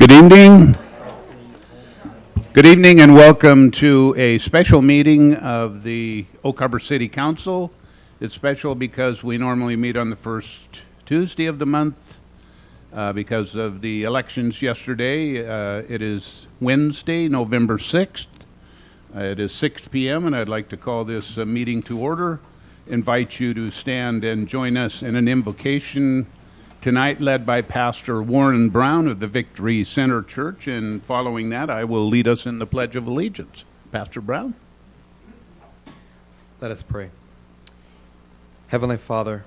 Good evening. Good evening and welcome to a special meeting of the Oak Harbor City Council. It's special because we normally meet on the first Tuesday of the month. Because of the elections yesterday, it is Wednesday, November 6th. It is 6 p.m. and I'd like to call this meeting to order. Invite you to stand and join us in an invocation tonight led by Pastor Warren Brown of the Victory Center Church, and following that I will lead us in the Pledge of Allegiance. Pastor Brown. Let us pray. Heavenly Father,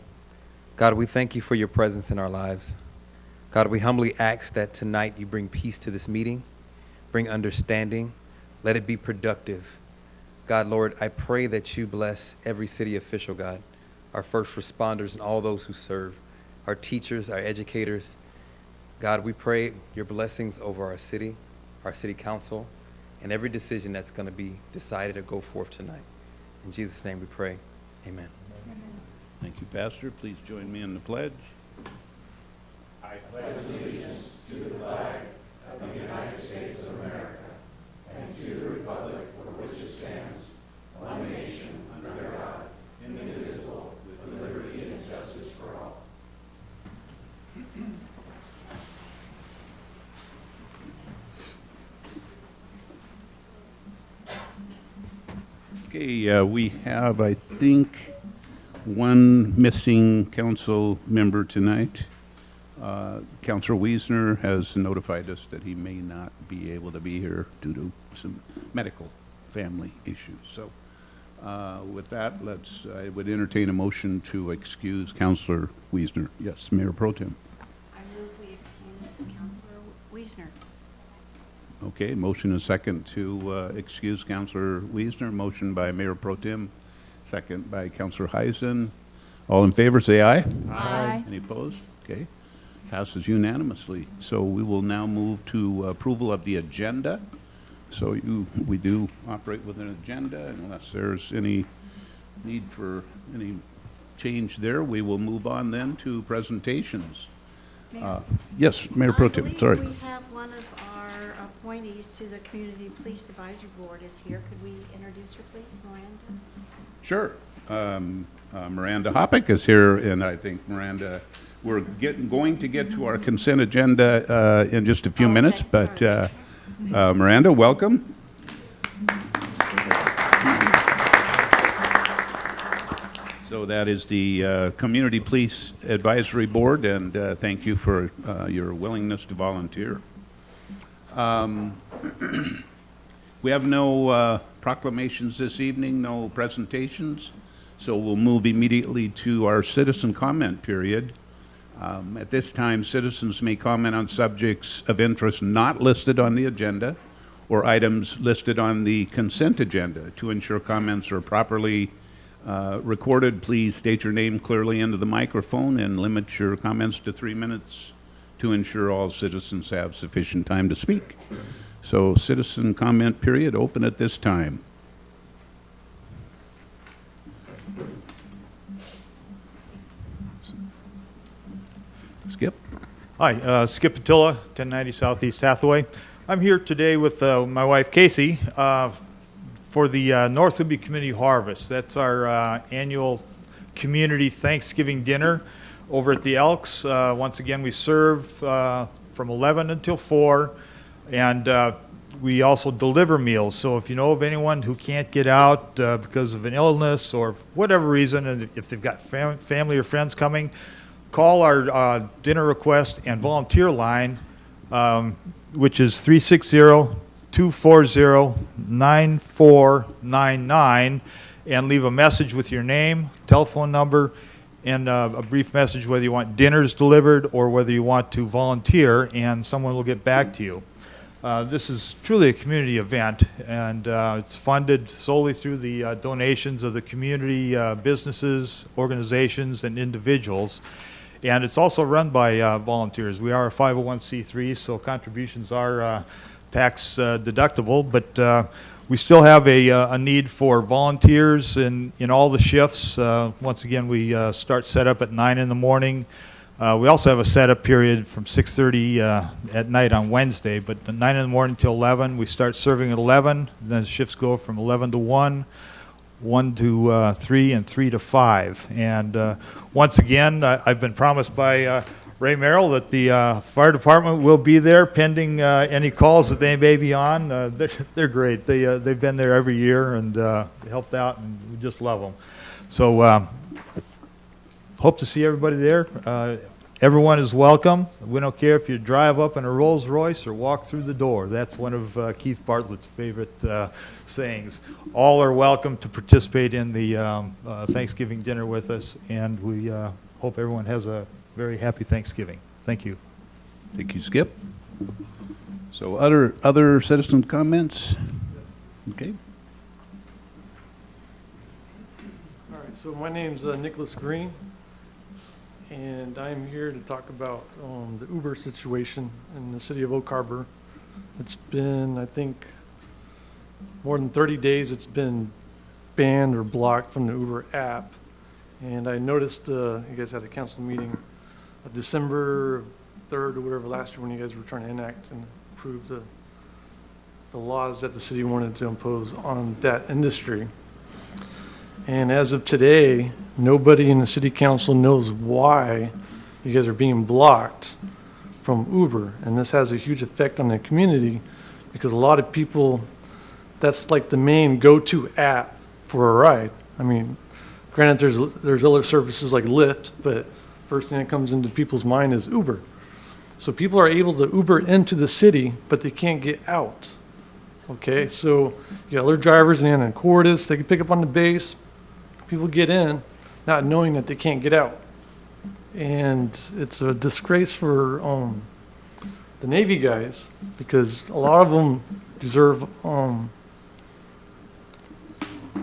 God, we thank you for your presence in our lives. God, we humbly ask that tonight you bring peace to this meeting, bring understanding, let it be productive. God, Lord, I pray that you bless every city official, God, our first responders and all those who serve, our teachers, our educators. God, we pray your blessings over our city council, and every decision that's going to be decided or go forth tonight. In Jesus' name we pray. Amen. Thank you, Pastor. Please join me in the pledge. I pledge allegiance to the flag of the United States of America and to the republic for which it stands, one nation, under God, indivisible, with liberty and justice for all. Okay, we have, I think, one missing council member tonight. Councilor Wiesner has notified us that he may not be able to be here due to some medical family issues. So with that, I would entertain a motion to excuse Councilor Wiesner. Yes, Mayor Pro Tem. I move we excuse Councilor Wiesner. Okay, motion and second to excuse Councilor Wiesner. Motion by Mayor Pro Tem, second by Councilor Heisen. All in favor, say aye. Aye. Any opposed? Okay, passes unanimously. So we will now move to approval of the agenda. So we do operate with an agenda unless there's any need for any change there. We will move on then to presentations. Yes, Mayor Pro Tem, sorry. We have one of our appointees to the Community Police Advisory Board is here. Could we introduce her, please, Miranda? Sure. Miranda Hoppick is here, and I think, Miranda, we're going to get to our consent agenda in just a few minutes, but Miranda, welcome. So that is the Community Police Advisory Board, and thank you for your willingness to volunteer. We have no proclamations this evening, no presentations, so we'll move immediately to our citizen comment period. At this time, citizens may comment on subjects of interest not listed on the agenda or items listed on the consent agenda. To ensure comments are properly recorded, please state your name clearly into the microphone and limit your comments to 3 minutes to ensure all citizens have sufficient time to speak. So, citizen comment period open at this time. Skip. Hi, Skip Attila, 1090 Southeast Hathaway. I'm here today with my wife Casey for the North Whidbey Community Harvest. That's our annual community Thanksgiving dinner over at the Elks. Once again, we serve from 11 until 4, and we also deliver meals. So if you know of anyone who can't get out because of an illness or whatever reason, and if they've got family or friends coming, call our dinner request and volunteer line, which is 360-240-9499, and leave a message with your name, telephone number, and a brief message whether you want dinners delivered or whether you want to volunteer, and someone will get back to you. This is truly a community event, and it's funded solely through the donations of the community businesses, organizations, and individuals. And it's also run by volunteers. We are a 501c3, so contributions are tax deductible, but we still have a need for volunteers in all the shifts. Once again, we start setup at 9 in the morning. We also have a setup period from 6:30 at night on Wednesday, but 9 in the morning till 11. We start serving at 11, then shifts go from 11 to 1, 1 to 3, and 3 to 5. And once again, I've been promised by Ray Merrill that the fire department will be there pending any calls that they may be on. They're great. They've been there every year and helped out, and we just love them. So hope to see everybody there. Everyone is welcome. We don't care if you drive up in a Rolls Royce or walk through the door. That's one of Keith Bartlett's favorite sayings. All are welcome to participate in the Thanksgiving dinner with us, and we hope everyone has a very happy Thanksgiving. Thank you. Thank you, Skip. So other citizen comments? Okay. All right, so my name's Nicholas Green, and I'm here to talk about the Uber situation in the city of Oak Harbor. It's been, I think, more than 30 days it's been banned or blocked from the Uber app. And I noticed you guys had a council meeting December 3rd or whatever last year when you guys were trying to enact and approve the laws that the city wanted to impose on that industry. And as of today, nobody in the city council knows why you guys are being blocked from Uber. And this has a huge effect on the community because a lot of people, that's like the main go-to app for a ride. I mean, granted, there's other services like Lyft, but first thing that comes into people's mind is Uber. So people are able to Uber into the city, but they can't get out. Okay, so you got other drivers in Anacortes, they can pick up on the base. People get in, not knowing that they can't get out. And it's a disgrace for the Navy guys, because a lot of them deserve, I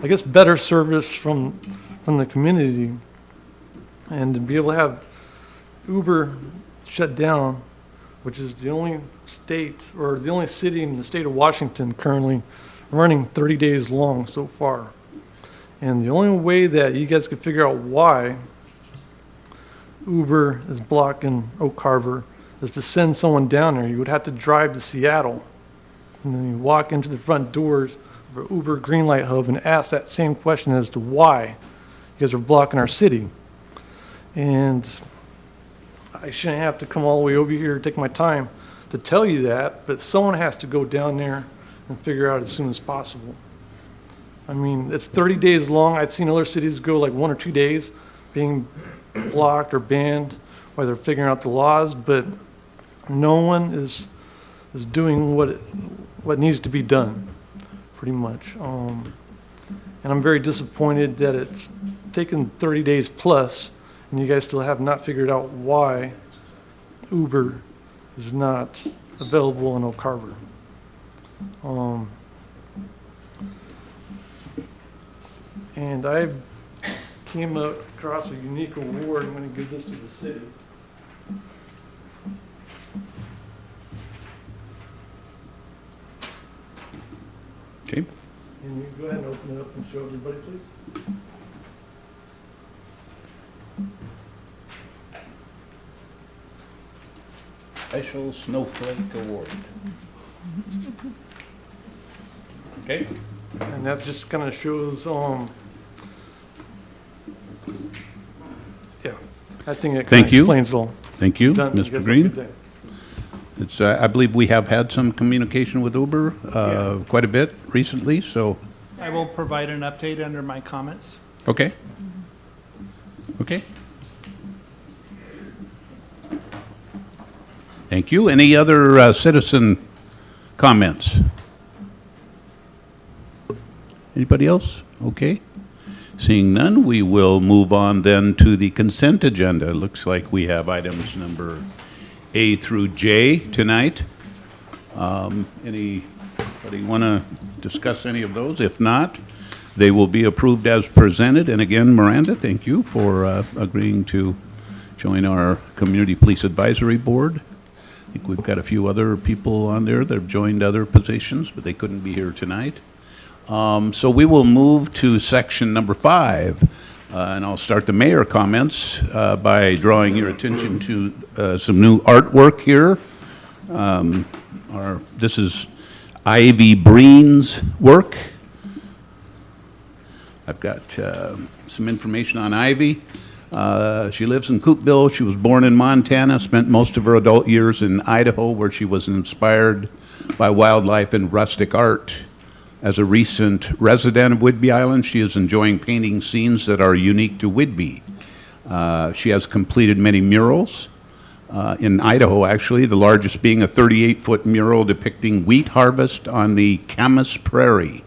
guess, better service from the community. And to be able to have Uber shut down, which is the only state or the only city in the state of Washington currently running 30 days long so far. And the only way that you guys could figure out why Uber is blocking Oak Harbor is to send someone down there. You would have to drive to Seattle, and then you walk into the front doors of an Uber Greenlight Hub and ask that same question as to why you guys are blocking our city. And I shouldn't have to come all the way over here and take my time to tell you that, but someone has to go down there and figure out as soon as possible. I mean, it's 30 days long. I've seen other cities go like 1 or 2 days being blocked or banned while they're figuring out the laws, but no one is doing what needs to be done, pretty much. And I'm very disappointed that it's taken 30 days plus, and you guys still have not figured out why Uber is not available in Oak Harbor. And I came across a unique award. I'm going to give this to the city. Okay. And you go ahead and open it up and show everybody, please. Special Snowflake Award. Okay. And that just kind of shows, yeah, I think it kind Thank of you. explains it all. Thank you, Done. You guys Mr. have a Green. good day. It's, I believe we have had some communication with Uber Yeah. quite a bit recently, so, I will provide an update under my comments. okay. Okay. Thank you. Any other citizen comments? Anybody else? Okay. Seeing none, we will move on then to the consent agenda. It looks like we have items number A through J tonight. Anybody want to discuss any of those? If not, they will be approved as presented. And again, Miranda, thank you for agreeing to join our Community Police Advisory Board. I think we've got a few other people on there that have joined other positions, but they couldn't be here tonight. So we will move to section number 5, And I'll start the mayor comments by drawing your attention to some new artwork here. This is Ivy Breen's work. I've got some information on Ivy. She lives in Coopville. She was born in Montana, spent most of her adult years in Idaho, where she was inspired by wildlife and rustic art. As a recent resident of Whidbey Island, she is enjoying painting scenes that are unique to Whidbey. She has completed many murals in Idaho, actually, the largest being a 38-foot mural depicting wheat harvest on the Camas Prairie.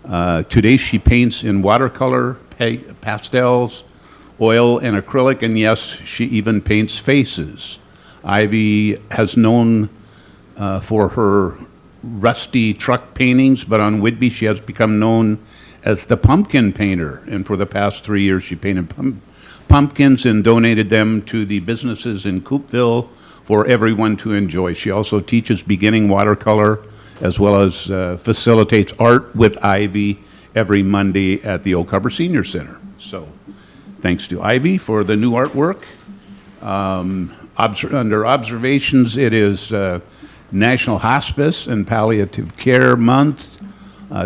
Today she paints in watercolor, pastels, oil, and acrylic, and yes, she even paints faces. Ivy has known for her rusty truck paintings, but on Whidbey she has become known as the pumpkin painter, and for the past 3 years she painted pumpkins and donated them to the businesses in Coopville for everyone to enjoy. She also teaches beginning watercolor as well as facilitates art with Ivy every Monday at the Oak Harbor Senior Center. So thanks to Ivy for the new artwork. Under observations, it is National Hospice and Palliative Care Month.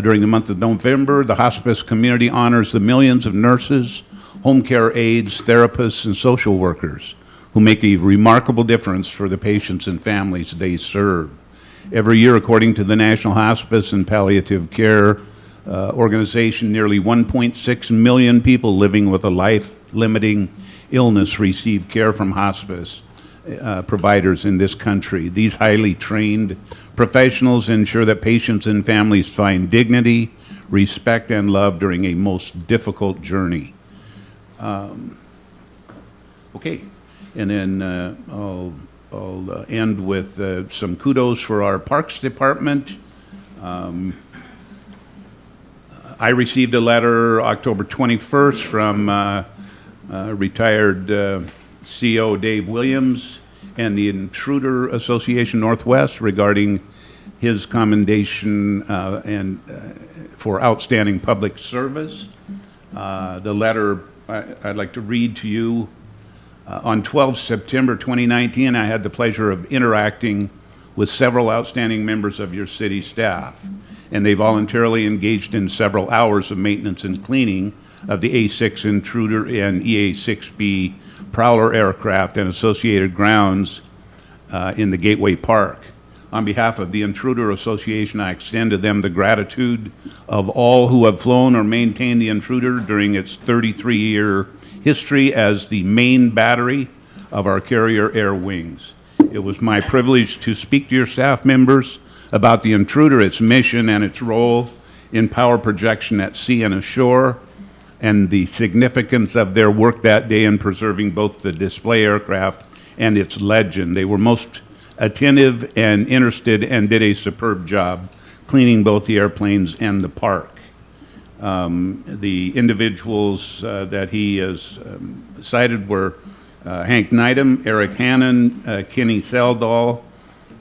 During the month of November, the hospice community honors the millions of nurses, home care aides, therapists, and social workers who make a remarkable difference for the patients and families they serve. Every year, according to the National Hospice and Palliative Care Organization, nearly 1.6 million people living with a life-limiting illness receive care from hospice providers in this country. These highly trained professionals ensure that patients and families find dignity, respect, and love during a most difficult journey. Okay, and then I'll end with some kudos for our Parks Department. I received a letter October 21st from retired CO Dave Williams and the Intruder Association Northwest regarding his commendation for outstanding public service. The letter I'd like to read to you. On 12 September 2019, I had the pleasure of interacting with several outstanding members of your city staff, and they voluntarily engaged in several hours of maintenance and cleaning of the A6 Intruder and EA6B Prowler aircraft and associated grounds in the Gateway Park. On behalf of the Intruder Association, I extend to them the gratitude of all who have flown or maintained the Intruder during its 33-year history as the main battery of our carrier air wings. It was my privilege to speak to your staff members about the Intruder, its mission, and its role in power projection at sea and ashore, and the significance of their work that day in preserving both the display aircraft and its legend. They were most attentive and interested and did a superb job cleaning both the airplanes and the park. The individuals that he has cited were Hank Neidham, Eric Hannon, Kenny Seldall,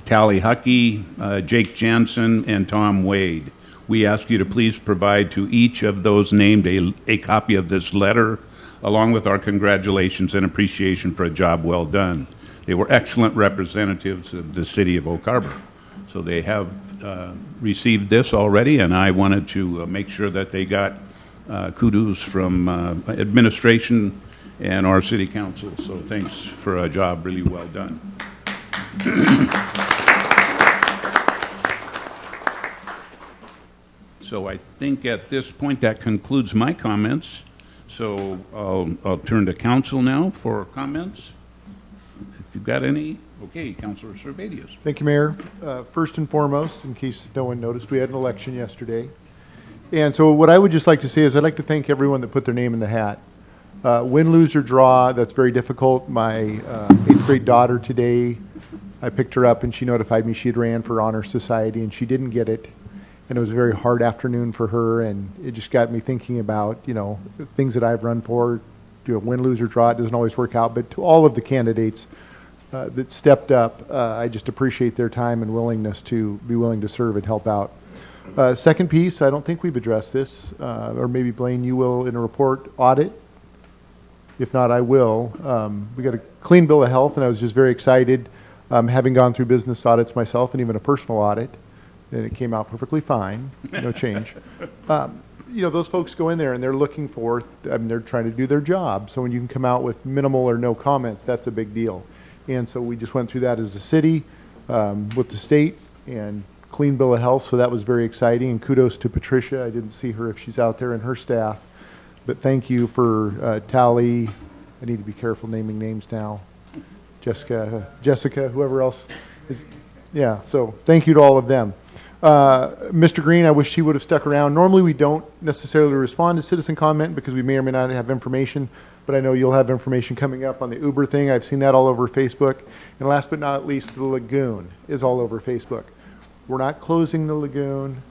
Tally Huckey, Jake Jansen, and Tom Wade. We ask you to please provide to each of those named a copy of this letter, along with our congratulations and appreciation for a job well done. They were excellent representatives of the city of Oak Harbor. So they have received this already, and I wanted to make sure that they got kudos from administration and our city council. So thanks for a job really well done. So I think at this point that concludes my comments. So I'll turn to council now for comments. If you've got any, okay, Councilor Servadius. Thank you, Mayor. First and foremost, in case no one noticed, we had an election yesterday. And so what I would just like to say is I'd like to thank everyone that put their name in the hat. Win, lose, or draw, that's very difficult. My 8th grade daughter today, I picked her up and she notified me she had ran for Honor Society and she didn't get it. And it was a very hard afternoon for her, and it just got me thinking about, things that I've run for. Win, lose, or draw, it doesn't always work out. But to all of the candidates that stepped up, I just appreciate their time and willingness to be willing to serve and help out. Second piece, I don't think we've addressed this, or maybe Blaine, you will in a report, audit. If not, I will. We got a clean bill of health, and I was just very excited, having gone through business audits myself and even a personal audit, and it came out perfectly fine, no change. You know, those folks go in there and they're looking for, they're trying to do their job. So when you can come out with minimal or no comments, that's a big deal. And so we just went through that as a city, with the state, and clean bill of health, so that was very exciting. And kudos to Patricia. I didn't see her if she's out there, and her staff. But thank you for Tally. I need to be careful naming names now. Jessica, whoever else is. Yeah, so thank you to all of them. Mr. Green, I wish he would have stuck around. Normally we don't necessarily respond to citizen comment because we may or may not have information, but I know you'll have information coming up on the Uber thing. I've seen that all over Facebook. And last but not least, the lagoon is all over Facebook. We're not closing the lagoon.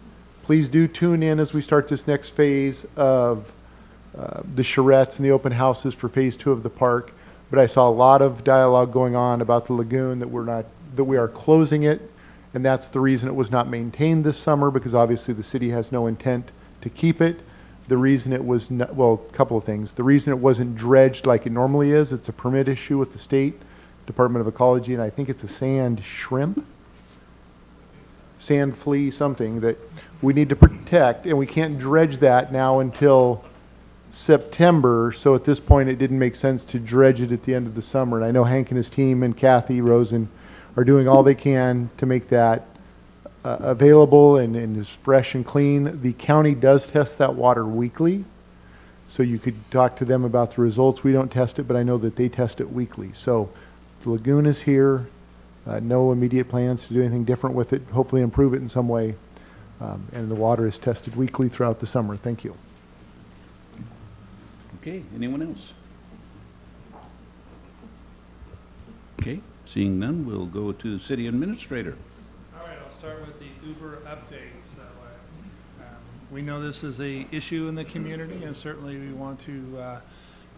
Please do tune in as we start this next phase of the charrettes and the open houses for phase 2 of the park. But I saw a lot of dialogue going on about the lagoon, that we are closing it, and that's the reason it was not maintained this summer, because obviously the city has no intent to keep it. The reason it was not, well, a couple of things. The reason it wasn't dredged like it normally is, it's a permit issue with the state Department of Ecology, and I think it's a sand shrimp, sand flea, something that we need to protect, and we can't dredge that now until September. So at this point, it didn't make sense to dredge it at the end of the summer. And I know Hank and his team and Kathy Rosen are doing all they can to make that available and as fresh and clean. The county does test that water weekly, so you could talk to them about the results. We don't test it, but I know that they test it weekly. So the lagoon is here. No immediate plans to do anything different with it, hopefully improve it in some way. And the water is tested weekly throughout the summer. Thank you. Okay, anyone else? Okay, seeing none, we'll go to the city administrator. All right, I'll start with the Uber update. So we know this is a issue in the community, and certainly we want to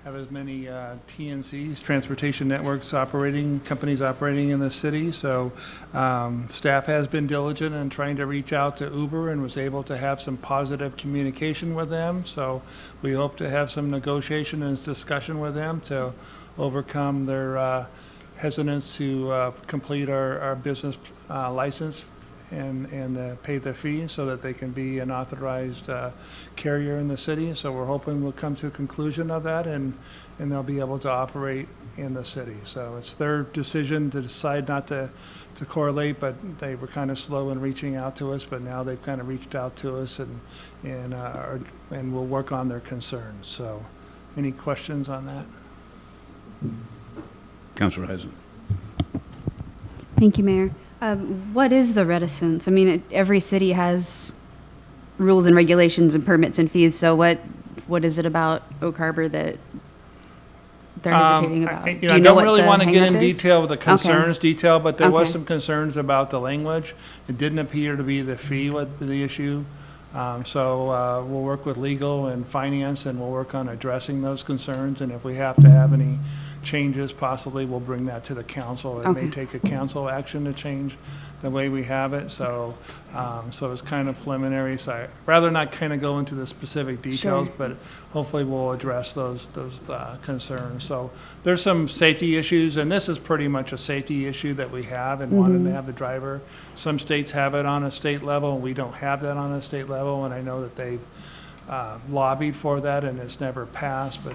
have as many TNCs, transportation networks companies operating in the city. So staff has been diligent in trying to reach out to Uber and was able to have some positive communication with them. So we hope to have some negotiation and discussion with them to overcome their hesitance to complete our business license and pay their fees so that they can be an authorized carrier in the city. So we're hoping we'll come to a conclusion of that, and they'll be able to operate in the city. So it's their decision to decide not to correlate, but they were kind of slow in reaching out to us, but now they've kind of reached out to us and we'll work on their concerns. So any questions on that? Councilor Heisen. Thank you, Mayor. What is the reticence? I mean, every city has rules and regulations and permits and fees, so what is it about Oak Harbor that they're hesitating about? I Do you know don't what really the want to get in hang-up is? detail with the concerns detail, but there was Okay. some concerns about the language. It didn't appear to be the fee was the issue. So we'll work with legal and finance, and we'll work on addressing those concerns. And if we have to have any changes, possibly we'll bring that to the council. It may Okay. take a council action to change the way we have it. So it's kind of preliminary. So I'd rather not kind of go into the specific details, Sure. but hopefully we'll address those concerns. So there's some safety issues, and this is pretty much a safety issue that we have and wanted to have the driver. Some states have it on a state level, and we don't have that on a state level, and I know that they've lobbied for that, and it's never passed, but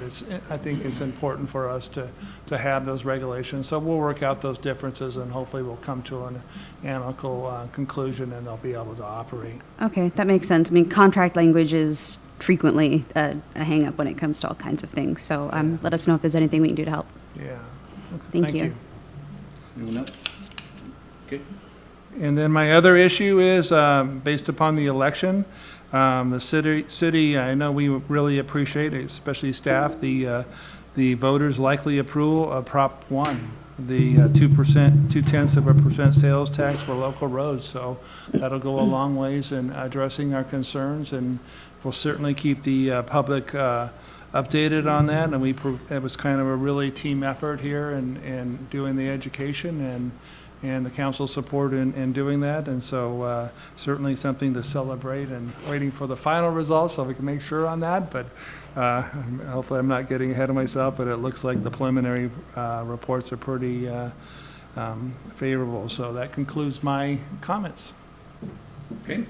I think it's important for us to have those regulations. So we'll work out those differences, and hopefully we'll come to an amicable conclusion, and they'll be able to operate. Okay, that makes sense. I mean, contract language is frequently a hang-up when it comes to all kinds of things. So let us know if there's anything we can do to help. Yeah. Thank you. Anyone else? Okay. And then my other issue is, based upon the election, the city, I know we really appreciate it, especially staff, the voters' likely approval of Prop 1, the 0.2% sales tax for local roads. So that'll go a long ways in addressing our concerns, and we'll certainly keep the public updated on that. And it was kind of a really team effort here in doing the education, and the council's support in doing that. And so certainly something to celebrate, and waiting for the final results so we can make sure on that. But hopefully I'm not getting ahead of myself, but it looks like the preliminary reports are pretty favorable. So that concludes my comments. Okay.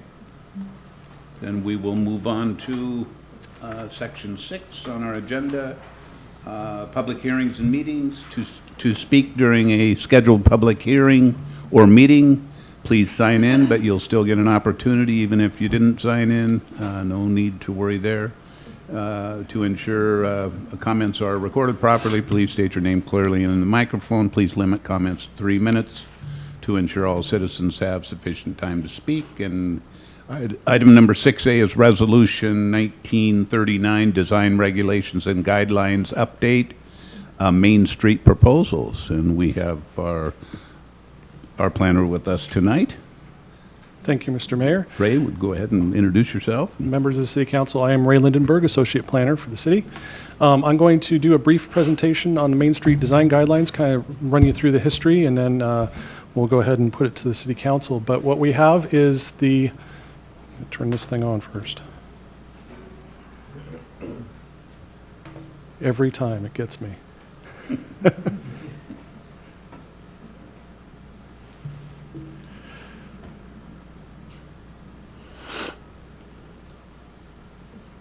Then we will move on to Section 6 on our agenda, public hearings and meetings. To speak during a scheduled public hearing or meeting, please sign in, but you'll still get an opportunity even if you didn't sign in. No need to worry there. To ensure comments are recorded properly, please state your name clearly in the microphone. Please limit comments to 3 minutes to ensure all citizens have sufficient time to speak. And item number 6A is Resolution 1939, Design Regulations and Guidelines Update, Main Street Proposals. And we have our planner with us tonight. Thank you, Mr. Mayor. Ray, would go ahead and introduce yourself. Members of the City Council, I am Ray Lindenberg, Associate Planner for the city. I'm going to do a brief presentation on the Main Street Design Guidelines, kind of run you through the history, and then we'll go ahead and put it to the City Council. But what we have is turn this thing on first. Every time it gets me.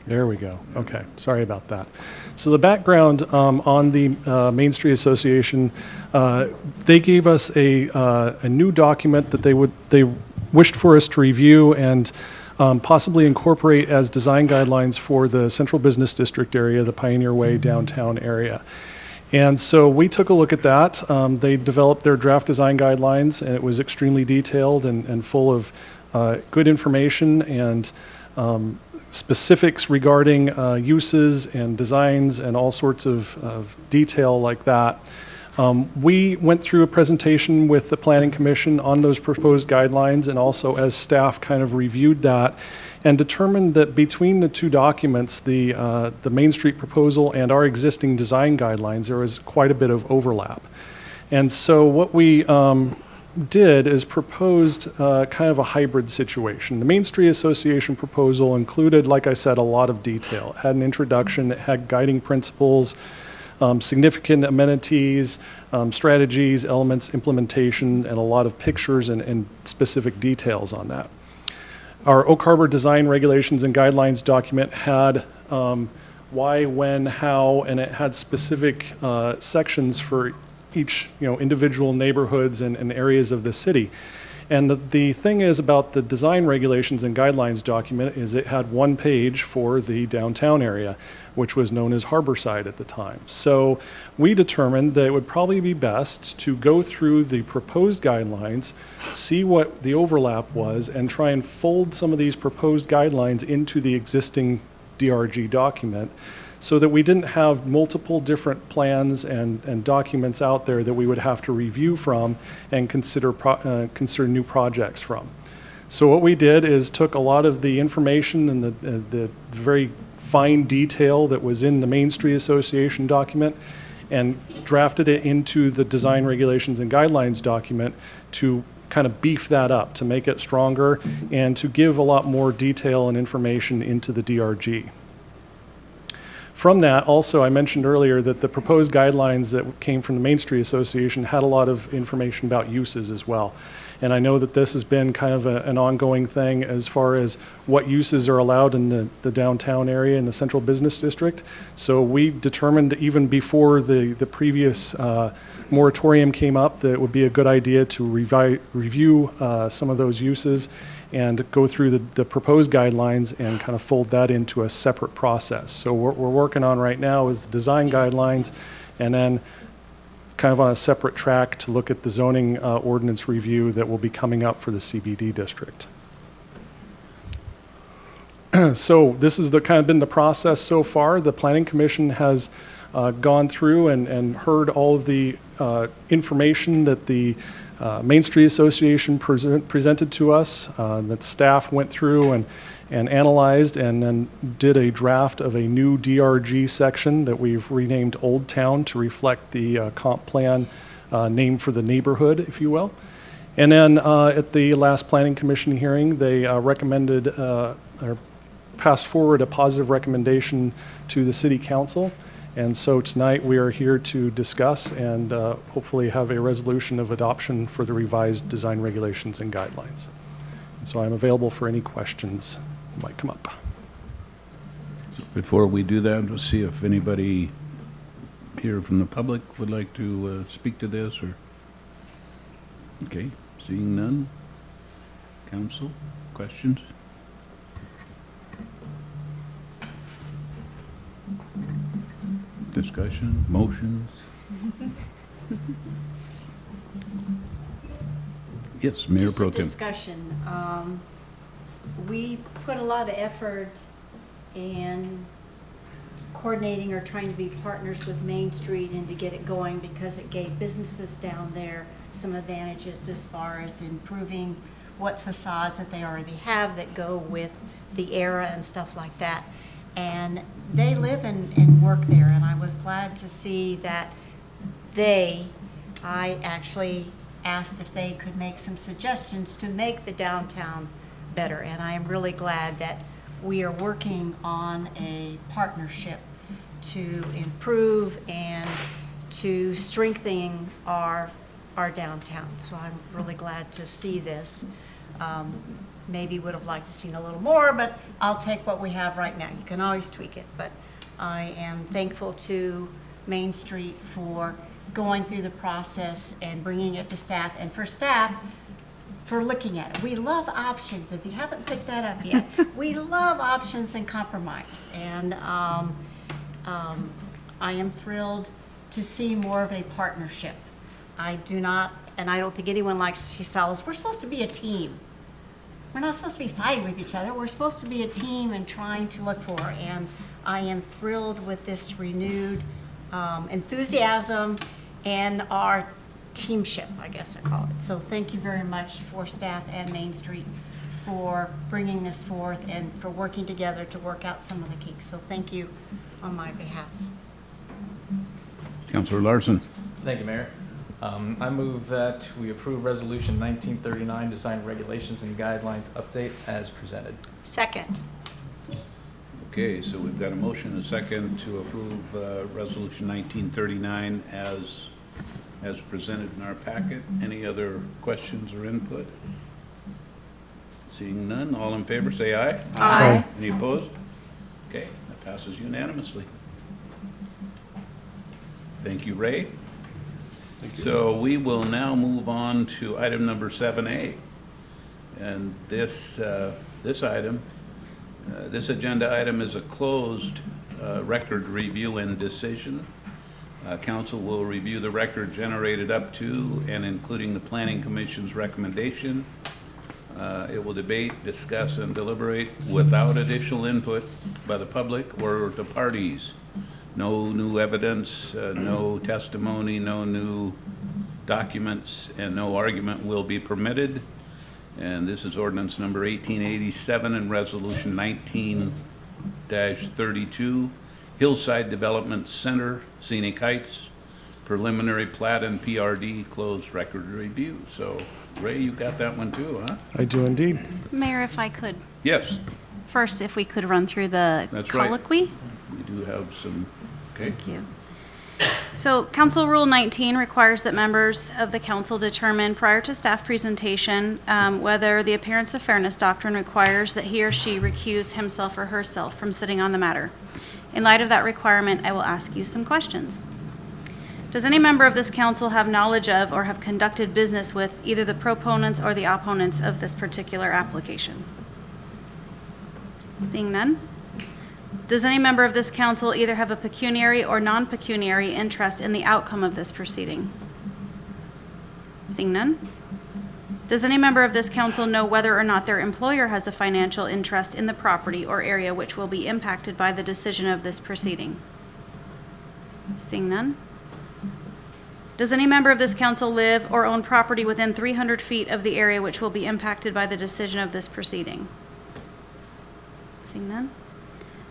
There we go. Okay, sorry about that. So the background on the Main Street Association, they gave us a new document that they wished for us to review and possibly incorporate as design guidelines for the Central Business District area, the Pioneer Way downtown area. And so we took a look at that. They developed their draft design guidelines, and it was extremely detailed and full of good information and specifics regarding uses and designs and all sorts of detail like that. We went through a presentation with the Planning Commission on those proposed guidelines, and also as staff kind of reviewed that and determined that between the two documents, the Main Street proposal and our existing design guidelines, there was quite a bit of overlap. And so what we did is proposed kind of a hybrid situation. The Main Street Association proposal included, like I said, a lot of detail. It had an introduction, it had guiding principles, significant amenities, strategies, elements, implementation, and a lot of pictures and specific details on that. Our Oak Harbor Design Regulations and Guidelines document had why, when, how, and it had specific sections for each individual neighborhoods and areas of the city. And the thing is about the Design Regulations and Guidelines document is it had one page for the downtown area, which was known as Harborside at the time. So we determined that it would probably be best to go through the proposed guidelines, see what the overlap was, and try and fold some of these proposed guidelines into the existing DRG document, so that we didn't have multiple different plans and documents out there that we would have to review from and consider new projects from. So what we did is took a lot of the information and the very fine detail that was in the Main Street Association document and drafted it into the Design Regulations and Guidelines document to kind of beef that up, to make it stronger and to give a lot more detail and information into the DRG. From that, also, I mentioned earlier that the proposed guidelines that came from the Main Street Association had a lot of information about uses as well. And I know that this has been kind of an ongoing thing as far as what uses are allowed in the downtown area in the Central Business District. So we determined even before the previous moratorium came up that it would be a good idea to review some of those uses and go through the proposed guidelines and kind of fold that into a separate process. So what we're working on right now is the design guidelines, and then kind of on a separate track to look at the zoning ordinance review that will be coming up for the CBD district. So this is kind of been the process so far. The Planning Commission has gone through and heard all of the information that the Main Street Association presented to us, that staff went through and analyzed and then did a draft of a new DRG section that we've renamed Old Town to reflect the comp plan name for the neighborhood, if you will. And then at the last Planning Commission hearing, they recommended or passed forward a positive recommendation to the City Council. And so tonight we are here to discuss and hopefully have a resolution of adoption for the revised design regulations and guidelines. And so I'm available for any questions that might come up. Before we do that, let's see if anybody here from the public would like to speak to this, or, okay, seeing none. Council, questions? Discussion, motions? Yes, Mayor Pro Just a Tem. discussion. We put a lot of effort in coordinating or trying to be partners with Main Street and to get it going because it gave businesses down there some advantages as far as improving what facades that they already have that go with the era and stuff like that. And they live and work there, and I was glad to see that I actually asked if they could make some suggestions to make the downtown better. And I am really glad that we are working on a partnership to improve and to strengthen our downtown. So I'm really glad to see this. Maybe would have liked to seen a little more, but I'll take what we have right now. You can always tweak it, but I am thankful to Main Street for going through the process and bringing it to staff, and for staff for looking at it. We love options. If you haven't picked that up yet, we love options and compromise. And I am thrilled to see more of a partnership. I do not, and I don't think anyone likes to see silos. We're supposed to be a team. We're not supposed to be fighting with each other. We're supposed to be a team and trying to look for. And I am thrilled with this renewed enthusiasm and our teamship, I guess I call it. So thank you very much for staff and Main Street for bringing this forth and for working together to work out some of the kinks. So thank you on my behalf. Councilor Larson. Thank you, Mayor. I move that we approve Resolution 1939, Design Regulations and Guidelines Update as presented. Second. Okay, so we've got a motion and a second to approve Resolution 1939 as presented in our packet. Any other questions or input? Seeing none, all in favor say aye. Aye. Any opposed? Okay, that passes unanimously. Thank you, Ray. So we will now move on to item number 7A. And this agenda item is a closed record review and decision. Council will review the record generated up to and including the Planning Commission's recommendation. It will debate, discuss, and deliberate without additional input by the public or the parties. No new evidence, no testimony, no new documents, and no argument will be permitted. And this is ordinance number 1887 and resolution 19-32, Hillside Development Center, Scenic Heights, preliminary plat and PRD closed record review. So, Ray, you got that one too, huh? I do indeed. Mayor, if I could, Yes, first, if we could run through the That's right. colloquy. we do have some, okay. Thank you. So Council Rule 19 requires that members of the council determine prior to staff presentation whether the appearance of fairness doctrine requires that he or she recuse himself or herself from sitting on the matter. In light of that requirement, I will ask you some questions. Does any member of this council have knowledge of or have conducted business with either the proponents or the opponents of this particular application? Seeing none? Does any member of this council either have a pecuniary or non-pecuniary interest in the outcome of this proceeding? Seeing none? Does any member of this council know whether or not their employer has a financial interest in the property or area which will be impacted by the decision of this proceeding? Seeing none? Does any member of this council live or own property within 300 feet of the area which will be impacted by the decision of this proceeding? Seeing none?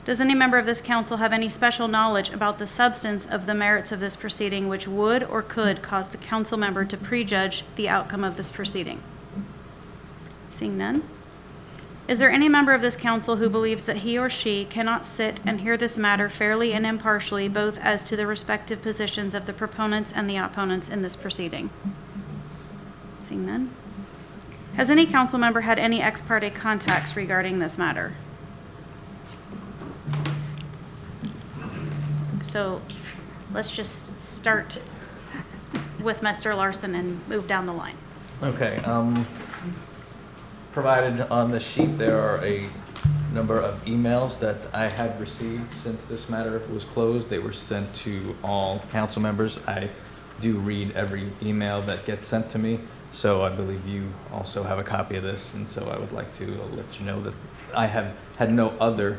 Does any member of this council have any special knowledge about the substance of the merits of this proceeding which would or could cause the council member to prejudge the outcome of this proceeding? Seeing none. Is there any member of this council who believes that he or she cannot sit and hear this matter fairly and impartially, both as to the respective positions of the proponents and the opponents in this proceeding? Seeing none. Has any council member had any ex parte contacts regarding this matter? So let's just start with Mr. Larson and move down the line. Okay, provided on the sheet, there are a number of emails that I have received since this matter was closed. They were sent to all council members. I do read every email that gets sent to me, so I believe you also have a copy of this, and so I would like to let you know that I have had no other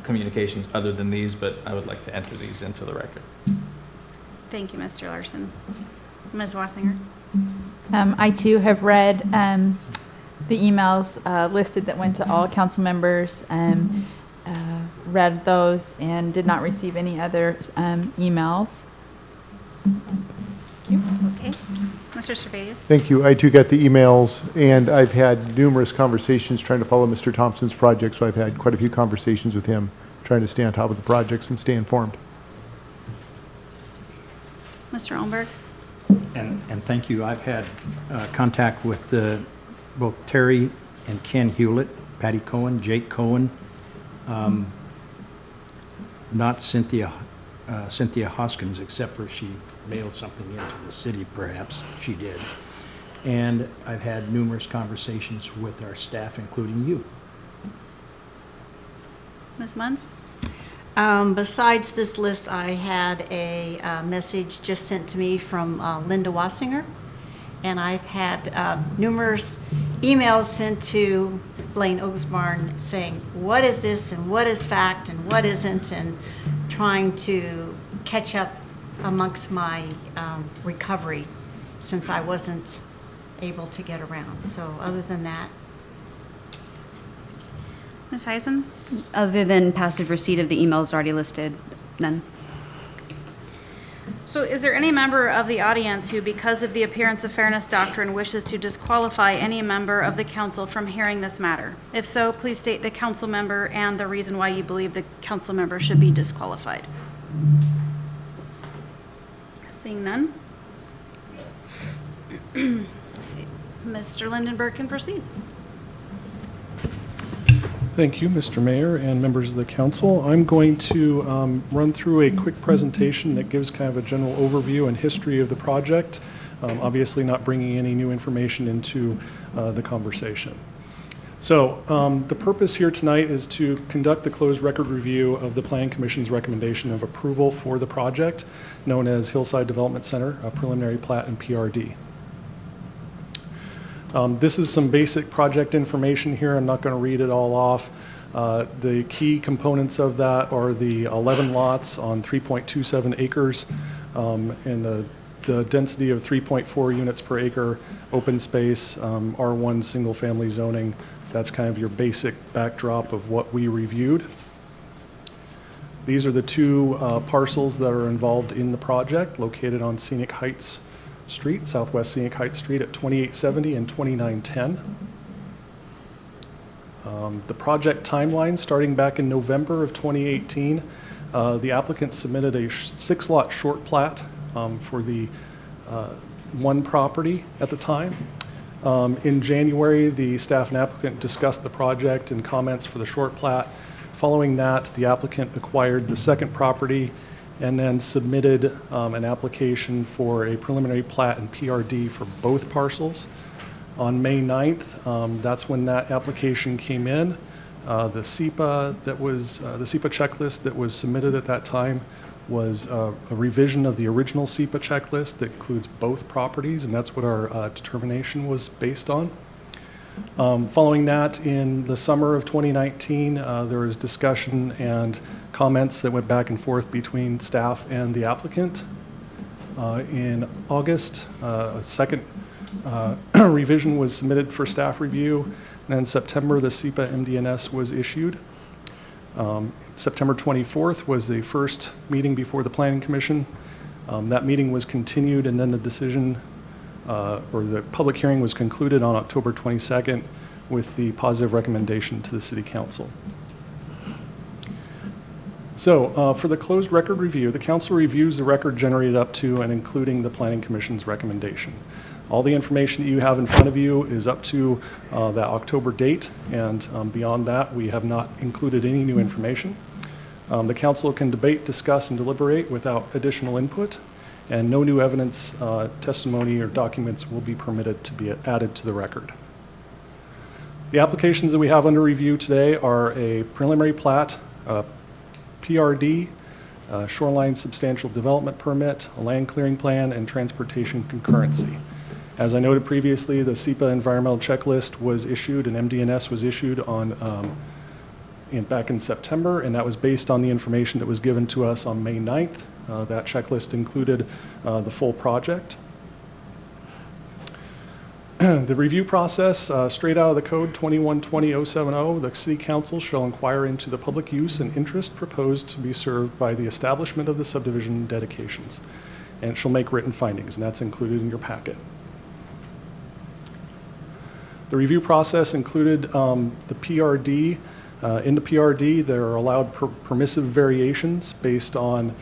communications other than these, but I would like to enter these into the record. Thank you, Mr. Larson. Ms. Wassinger? I too have read the emails listed that went to all council members, read those and did not receive any other emails. Okay. Mr. Servatius? Thank you. I too got the emails, and I've had numerous conversations trying to follow Mr. Thompson's project, so I've had quite a few conversations with him, trying to stay on top of the projects and stay informed. Mr. Olmberg? And thank you. I've had contact with both Terry and Ken Hewlett, Patty Cohen, Jake Cohen, not Cynthia Hoskins, except for she mailed something into the city, perhaps. She did. And I've had numerous conversations with our staff, including you. Ms. Munns? Besides this list, I had a message just sent to me from Linda Wassinger, and I've had numerous emails sent to Blaine Oaksbarn saying, what is this, and what is fact, and what isn't, and trying to catch up amongst my recovery since I wasn't able to get around. So other than that. Ms. Heisen? Other than passive receipt of the emails already listed, none. So is there any member of the audience who, because of the appearance of fairness doctrine, wishes to disqualify any member of the council from hearing this matter? If so, please state the council member and the reason why you believe the council member should be disqualified. Seeing none. Mr. Lindenberg can proceed. Thank you, Mr. Mayor and members of the council. I'm going to run through a quick presentation that gives kind of a general overview and history of the project, obviously not bringing any new information into the conversation. So the purpose here tonight is to conduct the closed record review of the Planning Commission's recommendation of approval for the project known as Hillside Development Center, a preliminary plat and PRD. This is some basic project information here. I'm not going to read it all off. The key components of that are the 11 lots on 3.27 acres and the density of 3.4 units per acre, open space, R1 single family zoning. That's kind of your basic backdrop of what we reviewed. These are the two parcels that are involved in the project, located on Scenic Heights Street, Southwest Scenic Heights Street at 2870 and 2910. The project timeline, starting back in November of 2018, the applicant submitted a 6-lot short plat for the one property at the time. In January, the staff and applicant discussed the project and comments for the short plat. Following that, the applicant acquired the second property and then submitted an application for a preliminary plat and PRD for both parcels. On May 9th, that's when that application came in. The SEPA checklist that was submitted at that time was a revision of the original SEPA checklist that includes both properties, and that's what our determination was based on. Following that, in the summer of 2019, there was discussion and comments that went back and forth between staff and the applicant. In August, a second revision was submitted for staff review, and in September, the SEPA MDNS was issued. September 24th was the first meeting before the Planning Commission. That meeting was continued, and then the decision, or the public hearing was concluded on October 22nd with the positive recommendation to the City Council. So, for the closed record review, the council reviews the record generated up to and including the Planning Commission's recommendation. All the information that you have in front of you is up to that October date, and beyond that, we have not included any new information. The council can debate, discuss, and deliberate without additional input, and no new evidence, testimony, or documents will be permitted to be added to the record. The applications that we have under review today are a preliminary plat, PRD, shoreline substantial development permit, a land clearing plan, and transportation concurrency. As I noted previously, the SEPA environmental checklist was issued and MDNS was issued on back in September, and that was based on the information that was given to us on May 9th. That checklist included the full project. The review process, straight out of the code 2120-070, the City Council shall inquire into the public use and interest proposed to be served by the establishment of the subdivision dedications, and it shall make written findings, and that's included in your packet. The review process included the PRD. In the PRD, there are allowed permissive variations based on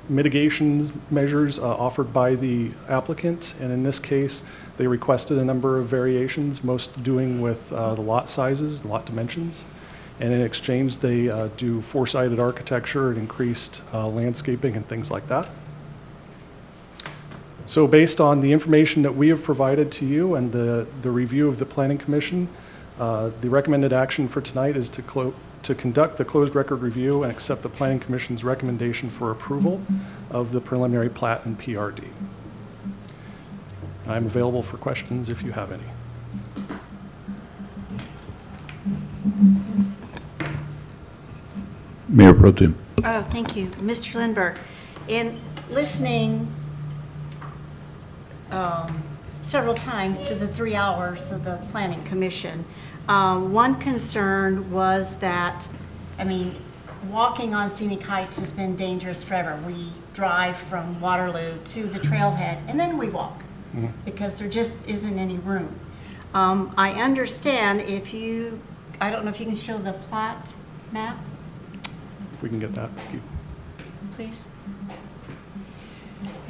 mitigations measures offered by the applicant, and in this case, they requested a number of variations, most doing with the lot sizes, lot dimensions, and in exchange, they do four-sided architecture and increased landscaping and things like that. So based on the information that we have provided to you and the review of the Planning Commission, the recommended action for tonight is to conduct the closed record review and accept the Planning Commission's recommendation for approval of the preliminary plat and PRD. I'm available for questions if you have any. Mayor Pro Tem. Oh, thank you. Mr. Lindberg, in listening several times to the 3 hours of the Planning Commission, one concern was that, I mean, walking on scenic heights has been dangerous forever. We drive from Waterloo to the trailhead and then we walk because there just isn't any room. I understand I don't know if you can show the plat map, If we can get that, thank you. please.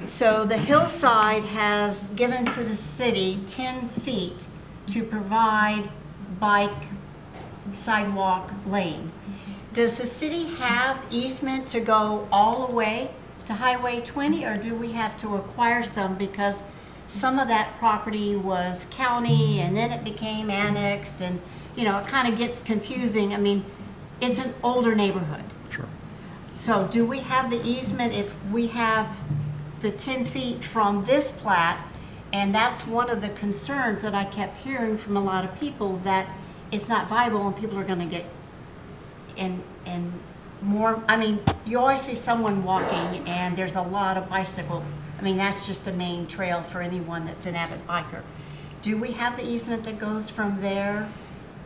So the Hillside has given to the city 10 feet to provide bike sidewalk lane. Does the city have easement to go all the way to Highway 20, or do we have to acquire some because some of that property was county and then it became annexed, and you know, it kind of gets confusing. I mean, it's an older neighborhood. Sure. So do we have the easement if we have the 10 feet from this plat? And that's one of the concerns that I kept hearing from a lot of people, that it's not viable and people are going to get in more. I mean, you always see someone walking and there's a lot of bicycle. I mean, that's just a main trail for anyone that's an avid biker. Do we have the easement that goes from there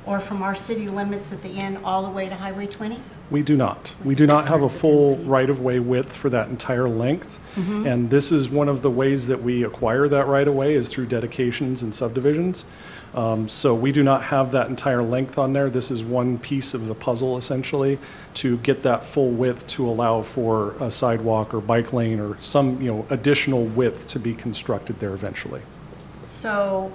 or from our city limits at the end all the way to Highway 20? We do not. We do not have a full right-of-way width for that entire length. And this is one of the ways that we acquire that right-of-way, is through dedications and subdivisions. So we do not have that entire length on there. This is one piece of the puzzle, essentially, to get that full width to allow for a sidewalk or bike lane or some, additional width to be constructed there eventually. So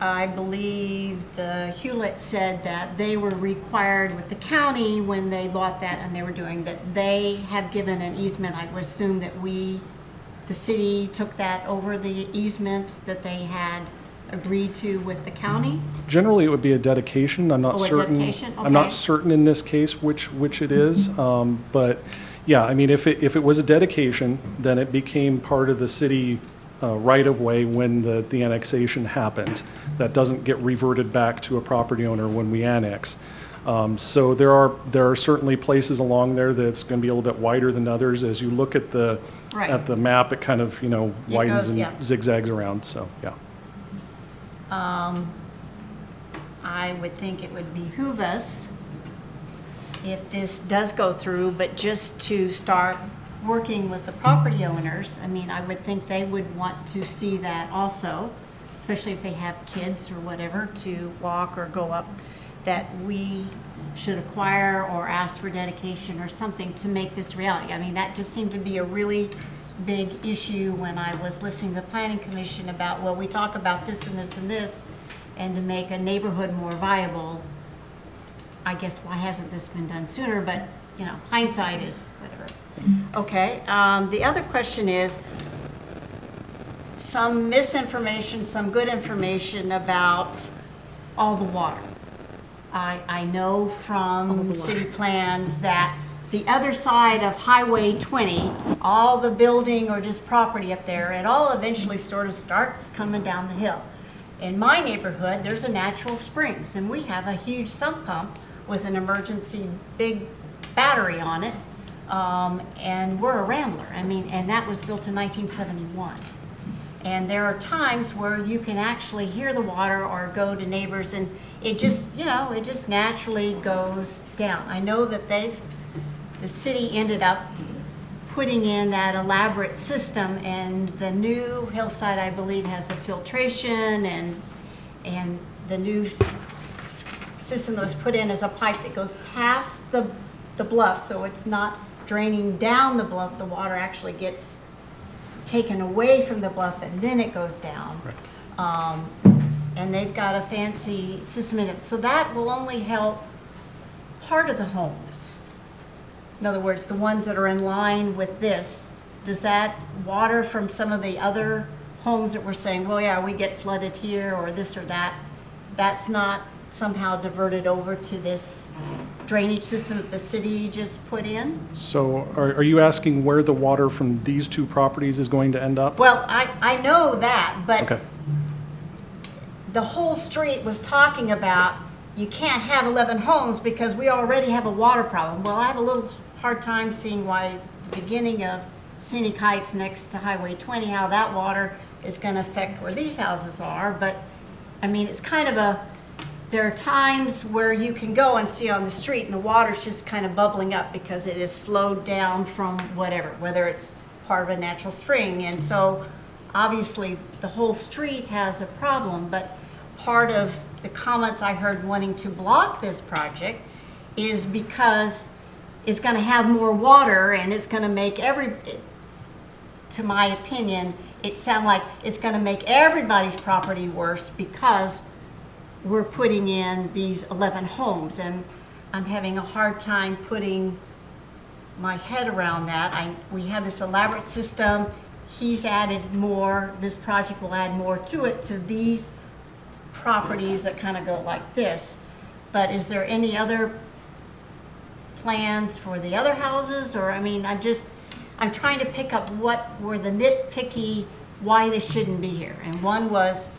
I believe the Hewlett said that they were required with the county when they bought that and they were doing that. They have given an easement. I would assume that the city took that over, the easement that they had agreed to with the county? Generally, it would be a dedication. I'm not Oh, a certain. dedication? I'm not Okay. certain in this case which it is. But yeah, I mean, if it was a dedication, then it became part of the city right-of-way when the annexation happened. That doesn't get reverted back to a property owner when we annex. So there are certainly places along there that's going to be a little bit wider than others. As you look at the Right. map, it kind of widens goes, and yeah. zigzags around. So yeah. I would think it would behoove us if this does go through, but just to start working with the property owners. I mean, I would think they would want to see that also, especially if they have kids or whatever to walk or go up, that we should acquire or ask for dedication or something to make this reality. I mean, that just seemed to be a really big issue when I was listening to the Planning Commission about, well, we talk about this and this and this, and to make a neighborhood more viable, I guess why hasn't this been done sooner? But, you know, hindsight is whatever. Okay, the other question is, some misinformation, some good information about all the water. I know from city plans that the other side of Highway 20, all the building or just property up there, it all eventually sort of starts coming down the hill. In my neighborhood, there's a natural springs, and we have a huge sump pump with an emergency big battery on it, and we're a rambler. I mean, and that was built in 1971. And there are times where you can actually hear the water or go to neighbors, and it just, you know, it just naturally goes down. I know that the city ended up putting in that elaborate system, and the new Hillside, I believe, has a filtration, and the new system that was put in is a pipe that goes past the bluff, so it's not draining down the bluff. The water actually gets taken away from the bluff, and then it goes down. Right. And they've got a fancy system in it. So that will only help part of the homes. In other words, the ones that are in line with this. Does that water from some of the other homes that we're saying, well, yeah, we get flooded here or this or that, that's not somehow diverted over to this drainage system that the city just put in? So are you asking where the water from these two properties is going to end up? Well, I know that, but Okay. the whole street was talking about you can't have 11 homes because we already have a water problem. Well, I have a little hard time seeing why the beginning of Scenic Heights next to Highway 20, how that water is going to affect where these houses are. But, I mean, it's kind of there are times where you can go and see on the street and the water's just kind of bubbling up because it has flowed down from whatever, whether it's part of a natural spring. And so obviously the whole street has a problem, but part of the comments I heard wanting to block this project is because it's going to have more water and it's going to make to my opinion, it sounds like it's going to make everybody's property worse because we're putting in these 11 homes, and I'm having a hard time putting my head around that. We have this elaborate system. He's added more. This project will add more to it, to these properties that kind of go like this. But is there any other plans for the other houses? Or, I mean, I'm trying to pick up what were the nitpicky why they shouldn't be here. And one was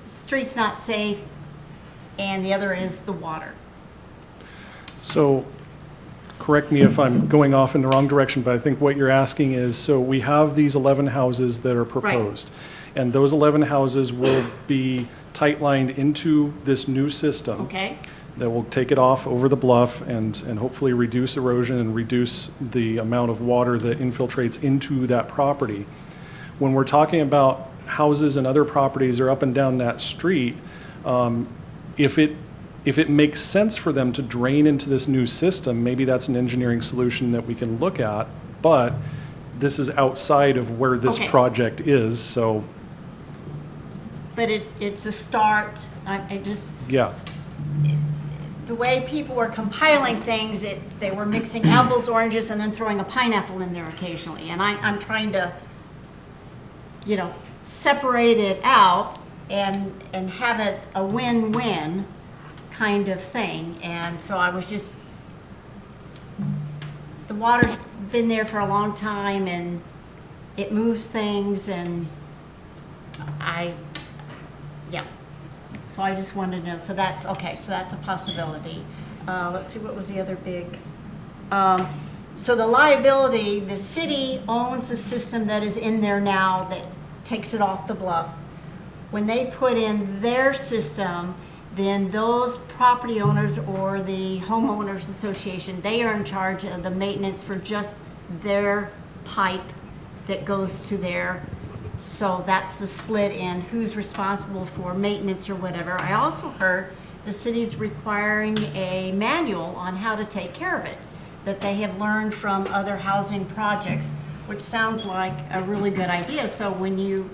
street's not safe, and the other is the water. So, correct me if I'm going off in the wrong direction, but I think what you're asking is, so we have these 11 houses that are proposed. Right. And those 11 houses will be tight-lined into this new system. Okay. That will take it off over the bluff and hopefully reduce erosion and reduce the amount of water that infiltrates into that property. When we're talking about houses and other properties are up and down that street, if it makes sense for them to drain into this new system, maybe that's an engineering solution that we can look at, but this is outside of where this project is, so. But it's a start. I just. Yeah. The way people were compiling things, they were mixing apples, oranges, and then throwing a pineapple in there occasionally. And I'm trying to, you know, separate it out and have it a win-win kind of thing. And so I was just, the water's been there for a long time and it moves things, and yeah. So I just wanted to know, so that's a possibility. Let's see, what was the other big? So the liability, the city owns the system that is in there now that takes it off the bluff. When they put in their system, then those property owners or the homeowners association, they are in charge of the maintenance for just their pipe that goes to there. So that's the split in who's responsible for maintenance or whatever. I also heard the city's requiring a manual on how to take care of it, that they have learned from other housing projects, which sounds like a really good idea. So when you,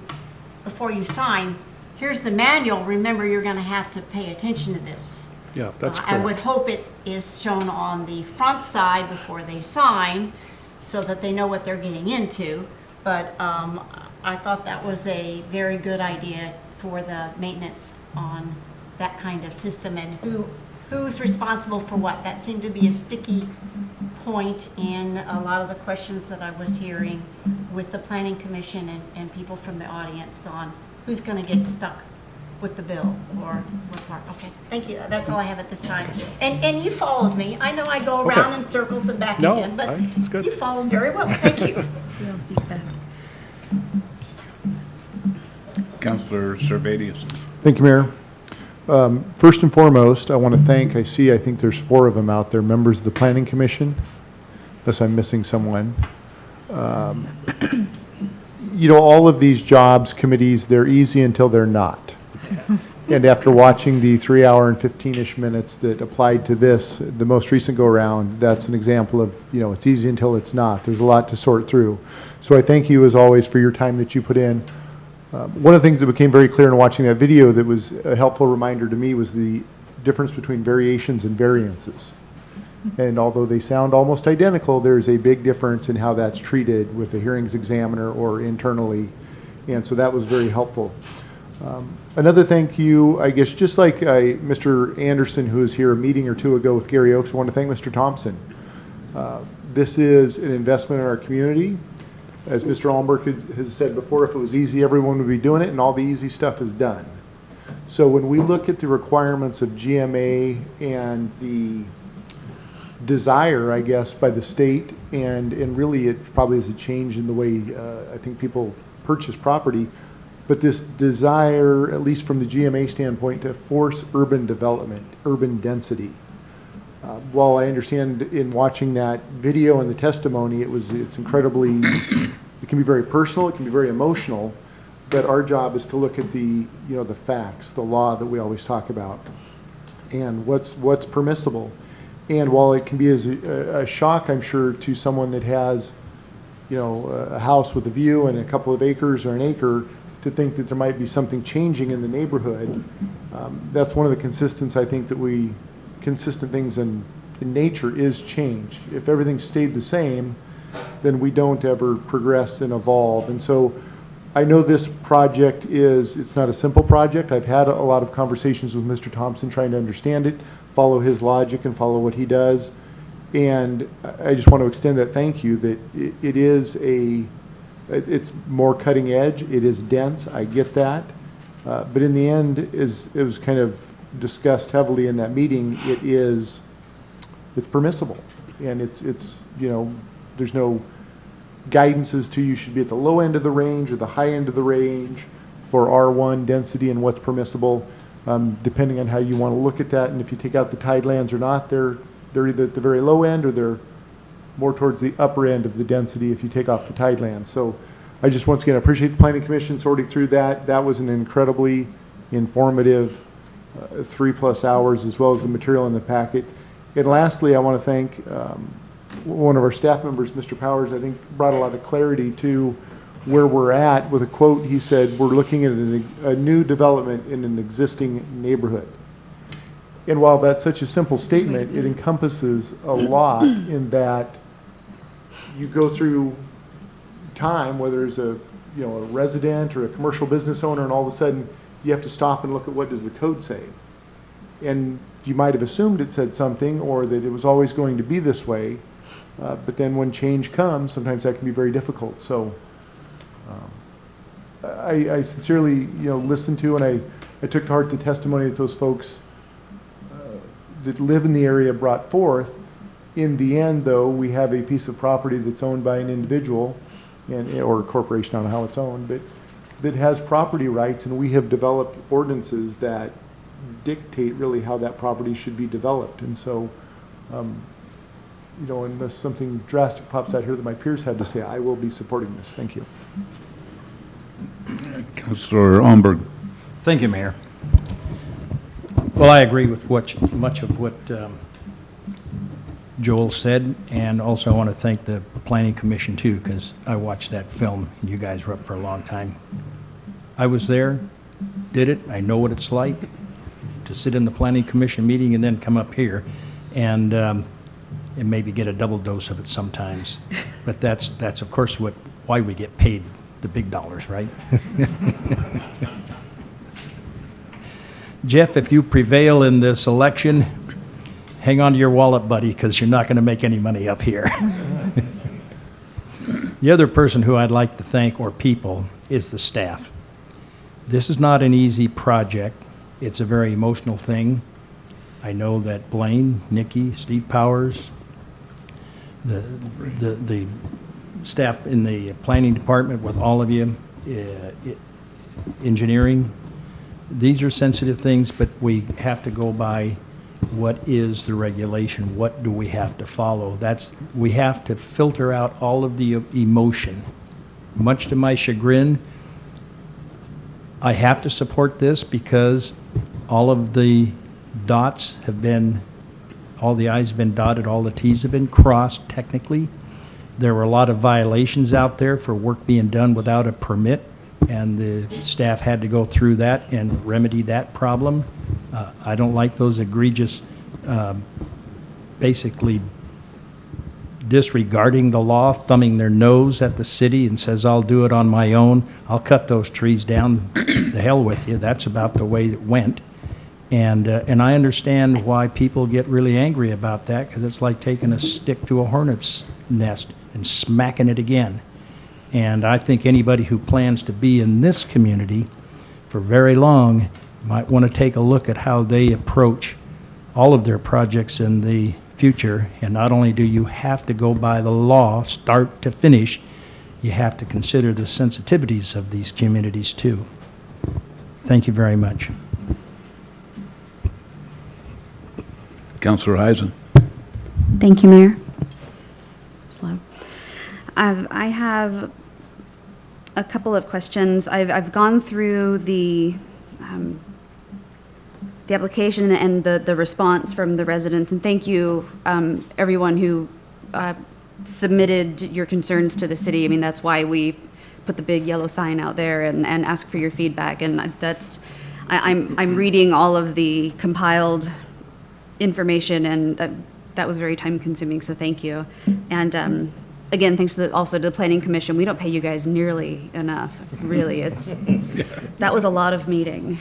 before you sign, here's the manual, remember you're gonna have to pay attention to this. Yeah, that's I would correct. hope it is shown on the front side before they sign, so that they know what they're getting into. But I thought that was a very good idea for the maintenance on that kind of system, and who's responsible for what. That seemed to be a sticky point in a lot of the questions that I was hearing with the Planning Commission and people from the audience on who's going to get stuck with the bill or what part. Okay, thank you. That's all I have at this time. And you followed me. I know I go around in circles and back No, again, but it's good. you followed very well. Thank you. We all speak back. Councilor Servadius. Thank you, Mayor. First and foremost, I want to thank, I think there's 4 of them out there, members of the Planning Commission, unless I'm missing someone. You know, all of these jobs, committees, they're easy until they're not. And after watching the 3 hour and 15-ish minutes that applied to this, the most recent go-around, that's an example of, you know, it's easy until it's not. There's a lot to sort through. So I thank you, as always, for your time that you put in. One of the things that became very clear in watching that video that was a helpful reminder to me was the difference between variations and variances. And although they sound almost identical, there's a big difference in how that's treated with a hearings examiner or internally. And so that was very helpful. Another thank you, I guess, just like Mr. Anderson, who was here a meeting or 2 ago with Gary Oakes, I want to thank Mr. Thompson. This is an investment in our community. As Mr. Allenberg has said before, if it was easy, everyone would be doing it, and all the easy stuff is done. So when we look at the requirements of GMA and the desire, I guess, by the state, and really it probably is a change in the way I think people purchase property, but this desire, at least from the GMA standpoint, to force urban development, urban density. While I understand in watching that video and the testimony, it's incredibly, it can be very personal, it can be very emotional, but our job is to look at the facts, the law that we always talk about, and what's permissible. And while it can be as a shock, I'm sure, to someone that has, a house with a view and a couple of acres or an acre, to think that there might be something changing in the neighborhood, that's one of the consistent things in nature is change. If everything stayed the same, then we don't ever progress and evolve. And so I know this project it's not a simple project. I've had a lot of conversations with Mr. Thompson trying to understand it, follow his logic and follow what he does. And I just want to extend that thank you that it's more cutting edge, it is dense, I get that. But in the end, it was kind of discussed heavily in that meeting, it's permissible. And it's there's no guidance as to you should be at the low end of the range or the high end of the range for R1 density and what's permissible, depending on how you want to look at that. And if you take out the tidelands or not, they're either at the very low end or they're more towards the upper end of the density if you take off the tidelands. So I just once again appreciate the Planning Commission sorting through that. That was an incredibly informative 3+ hours, as well as the material in the packet. And lastly, I want to thank one of our staff members, Mr. Powers, I think brought a lot of clarity to where we're at with a quote. He said, we're looking at a new development in an existing neighborhood. And while that's such a simple statement, it encompasses a lot in that you go through time, whether it's a resident or a commercial business owner, and all of a sudden you have to stop and look at what does the code say. And you might have assumed it said something or that it was always going to be this way, but then when change comes, sometimes that can be very difficult. So I sincerely listened to, and I took to heart the testimony that those folks that live in the area brought forth. In the end, though, we have a piece of property that's owned by an individual or a corporation, I don't know how it's owned, but that has property rights, and we have developed ordinances that dictate really how that property should be developed. And so, unless something drastic pops out here that my peers had to say, I will be supporting this. Thank you. Councilor Almberg. Thank you, Mayor. Well, I agree with much of what Joel said, and also I want to thank the Planning Commission too, because I watched that film, and you guys were up for a long time. I was there, did it, I know what it's like to sit in the Planning Commission meeting and then come up here and maybe get a double dose of it sometimes. But that's of course why we get paid the big dollars, right? Jeff, if you prevail in this election, hang on to your wallet, buddy, because you're not going to make any money up here. The other person who I'd like to thank, or people, is the staff. This is not an easy project. It's a very emotional thing. I know that Blaine, Nikki, Steve Powers, the staff in the planning department with all of you, engineering, these are sensitive things, but we have to go by what is the regulation, what do we have to follow. We have to filter out all of the emotion. Much to my chagrin, I have to support this because all of the dots have been, all the I's have been dotted, all the T's have been crossed technically. There were a lot of violations out there for work being done without a permit, and the staff had to go through that and remedy that problem. I don't like those egregious, basically disregarding the law, thumbing their nose at the city and says, I'll do it on my own. I'll cut those trees down. The hell with you. That's about the way it went. And I understand why people get really angry about that, because it's like taking a stick to a hornet's nest and smacking it again. And I think anybody who plans to be in this community for very long might want to take a look at how they approach all of their projects in the future. And not only do you have to go by the law, start to finish, you have to consider the sensitivities of these communities too. Thank you very much. Councilor Eisen. Thank you, Mayor. Slow. I have a couple of questions. I've gone through the application and the response from the residents, and thank you, everyone who submitted your concerns to the city. I mean, that's why we put the big yellow sign out there and ask for your feedback. And I'm reading all of the compiled information, and that was very time consuming, so thank you. And again, thanks also to the Planning Commission. We don't pay you guys nearly enough, really. That was a lot of meeting.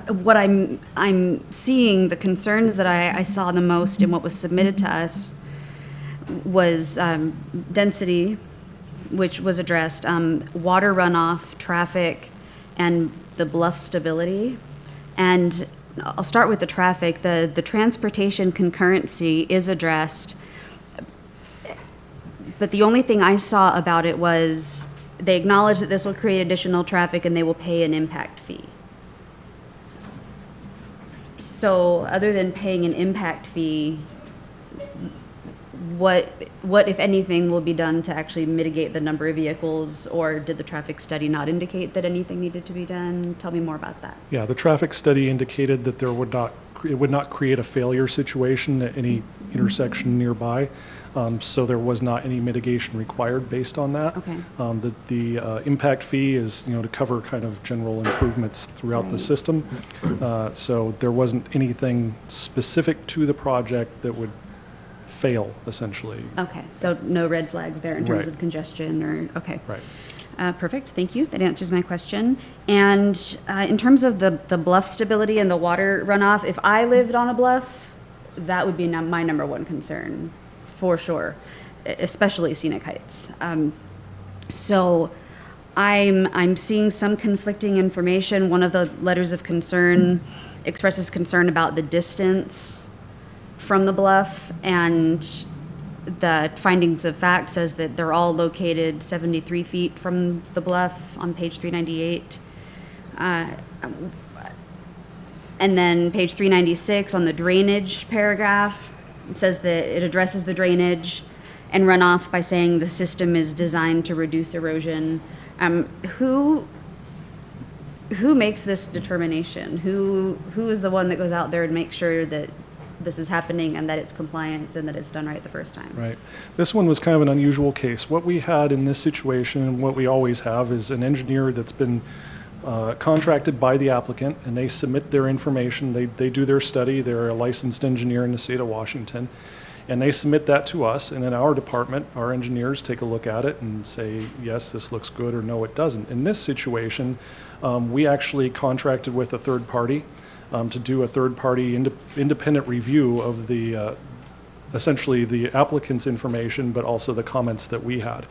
What I'm seeing, the concerns that I saw the most in what was submitted to us was density, which was addressed, water runoff, traffic, and the bluff stability. And I'll start with the traffic. The transportation concurrency is addressed, but the only thing I saw about it was they acknowledge that this will create additional traffic and they will pay an impact fee. So other than paying an impact fee, what if anything will be done to actually mitigate the number of vehicles, or did the traffic study not indicate that anything needed to be done? Tell me more about that. Yeah, the traffic study indicated that it would not create a failure situation at any intersection nearby. So there was not any mitigation required based on that. Okay. The impact fee is, to cover kind of general improvements throughout the system. So there wasn't anything specific to the project that would fail, essentially. Okay, so no red flags there in terms Right. of congestion or, okay. Right. Perfect, thank you. That answers my question. And in terms of the bluff stability and the water runoff, if I lived on a bluff, that would be my number one concern, for sure, especially Scenic Heights. So I'm seeing some conflicting information. One of the letters of concern expresses concern about the distance from the bluff, and the findings of fact says that they're all located 73 feet from the bluff on page 398. And then page 396 on the drainage paragraph, it says that it addresses the drainage and runoff by saying the system is designed to reduce erosion. Who makes this determination? Who is the one that goes out there and makes sure that this is happening and that it's compliant and that it's done right the first time? Right. This one was kind of an unusual case. What we had in this situation, and what we always have, is an engineer that's been contracted by the applicant, and they submit their information. They do their study. They're a licensed engineer in the state of Washington, and they submit that to us. And in our department, our engineers take a look at it and say, yes, this looks good, or no, it doesn't. In this situation, we actually contracted with a third party to do a third-party independent review of the essentially the applicant's information, but also the comments that we had.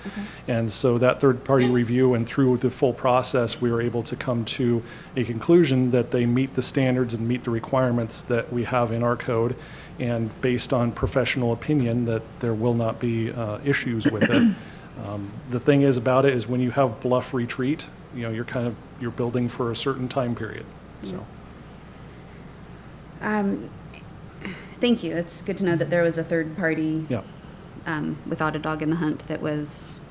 And so that third-party review, and through the full process, we were able to come to a conclusion that they meet the standards and meet the requirements that we have in our code, and based on professional opinion, that there will not be issues with it. The thing is about it is when you have bluff retreat, you're building for a certain time period, so. Thank you. It's good to know that there was a third party Yeah. without a dog in the hunt that was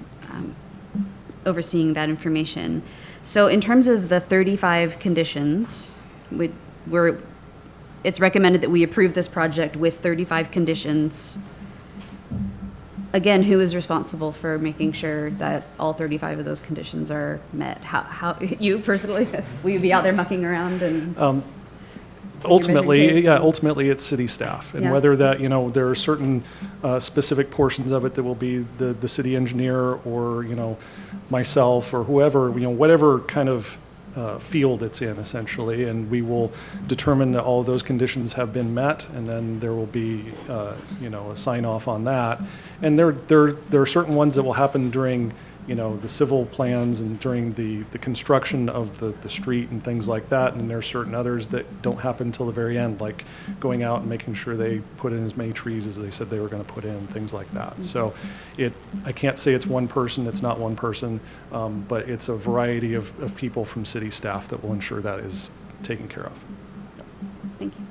overseeing that information. So in terms of the 35 conditions, it's recommended that we approve this project with 35 conditions. Again, who is responsible for making sure that all 35 of those conditions are met? How you personally, will you be out there mucking around and? Ultimately, it's city staff, and Yeah. whether that, there are certain specific portions of it that will be the city engineer, or, myself, or whoever, whatever kind of field it's in, essentially, and we will determine that all of those conditions have been met, and then there will be, a sign off on that. And there are certain ones that will happen during, the civil plans and during the construction of the street and things like that. And there are certain others that don't happen until the very end, like going out and making sure they put in as many trees as they said they were going to put in, things like that. So I can't say it's one person, it's not one person, but it's a variety of people from city staff that will ensure that is taken care of. Thank you.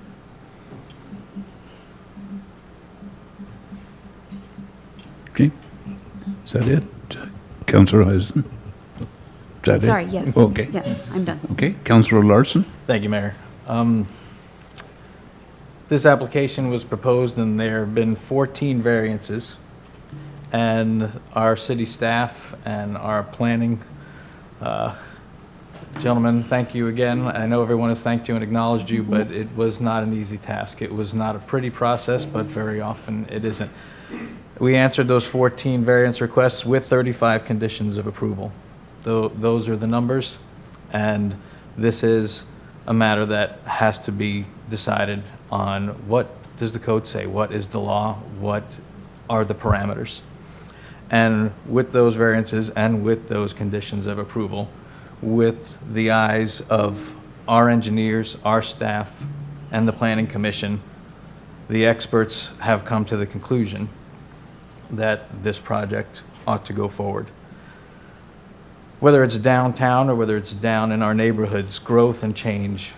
Okay. Is that it? Councillor Eisen? Is that it? Sorry, yes. Okay. Yes, I'm done. Okay. Councillor Larson? Thank you, Mayor. This application was proposed, and there have been 14 variances. And our city staff and our planning gentlemen, thank you again. I know everyone has thanked you and acknowledged you, but it was not an easy task. It was not a pretty process, but very often it isn't. We answered those 14 variance requests with 35 conditions of approval. Those are the numbers, and this is a matter that has to be decided on. What does the code say? What is the law? What are the parameters? And with those variances and with those conditions of approval, with the eyes of our engineers, our staff, and the Planning Commission, the experts have come to the conclusion that this project ought to go forward. Whether it's downtown or whether it's down in our neighborhoods, growth and change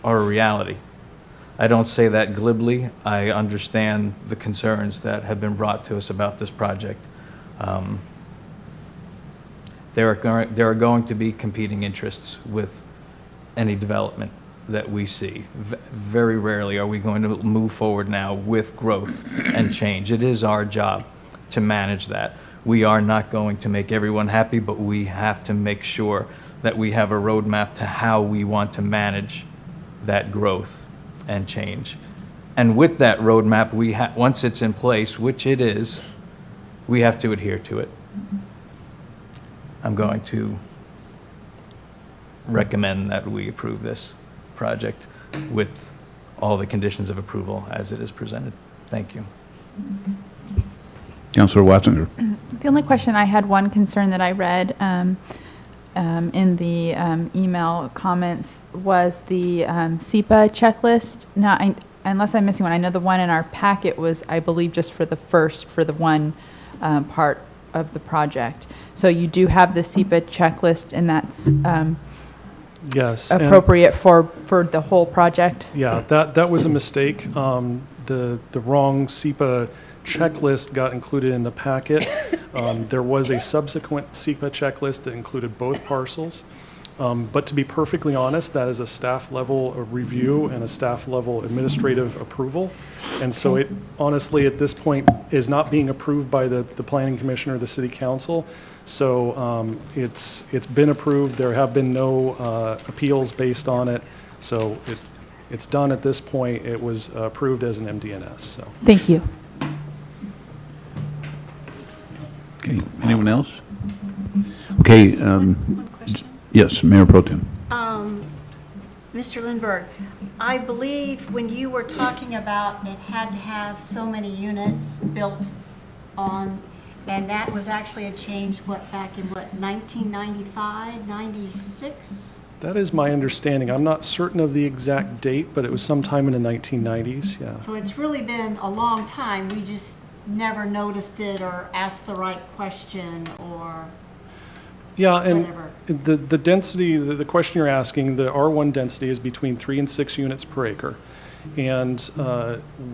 are a reality. I don't say that glibly. I understand the concerns that have been brought to us about this project. There are going to be competing interests with any development that we see. Very rarely are we going to move forward now with growth and change. It is our job to manage that. We are not going to make everyone happy, but we have to make sure that we have a roadmap to how we want to manage that growth and change. And with that roadmap, once it's in place, which it is, we have to adhere to it. I'm going to recommend that we approve this project with all the conditions of approval as it is presented. Thank you. Councillor Watson? The only question I had, one concern that I read in the email comments, was the SEPA checklist. Now, unless I'm missing one, I know the one in our packet was, I believe, just for the one part of the project. So you do have the SEPA checklist, and that's Yes. and- appropriate for the whole project? Yeah, that was a mistake. The wrong SEPA checklist got included in the packet. There was a subsequent SEPA checklist that included both parcels. But to be perfectly honest, that is a staff level review and a staff level administrative approval. And so it honestly, at this point, is not being approved by the planning commission or the city council. So it's been approved. There have been no appeals based on it. So it's done at this point. It was approved as an MDNS, so. Thank you. Okay, anyone else? Okay, One question. yes, Mayor Pro Tem. Mr. Lindberg, I believe when you were talking about it had to have so many units built on, and that was actually a change, back in 1995, 96? That is my understanding. I'm not certain of the exact date, but it was sometime in the 1990s, yeah. So it's really been a long time. We just never noticed it or asked the right question or Yeah, and whatever. the density, the question you're asking, the R1 density is between 3 and 6 units per acre. And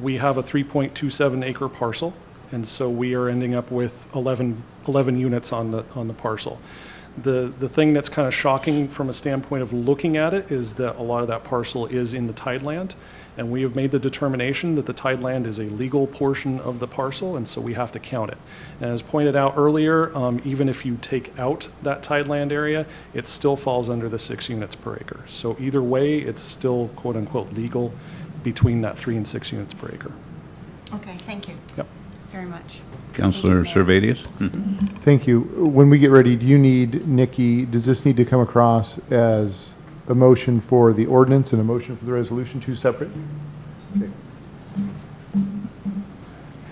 we have a 3.27 acre parcel, and so we are ending up with 11 units on the parcel. The thing that's kind of shocking from a standpoint of looking at it is that a lot of that parcel is in the tideland, and we have made the determination that the tideland is a legal portion of the parcel, and so we have to count it. And as pointed out earlier, even if you take out that tideland area, it still falls under the 6 units per acre. So either way, it's still quote-unquote legal between that 3 and 6 units per acre. Okay, thank you Yep. very much. Councilor Servadius? Thank you. When we get ready, do you need, Nikki, does this need to come across as a motion for the ordinance and a motion for the resolution, two separate? Okay.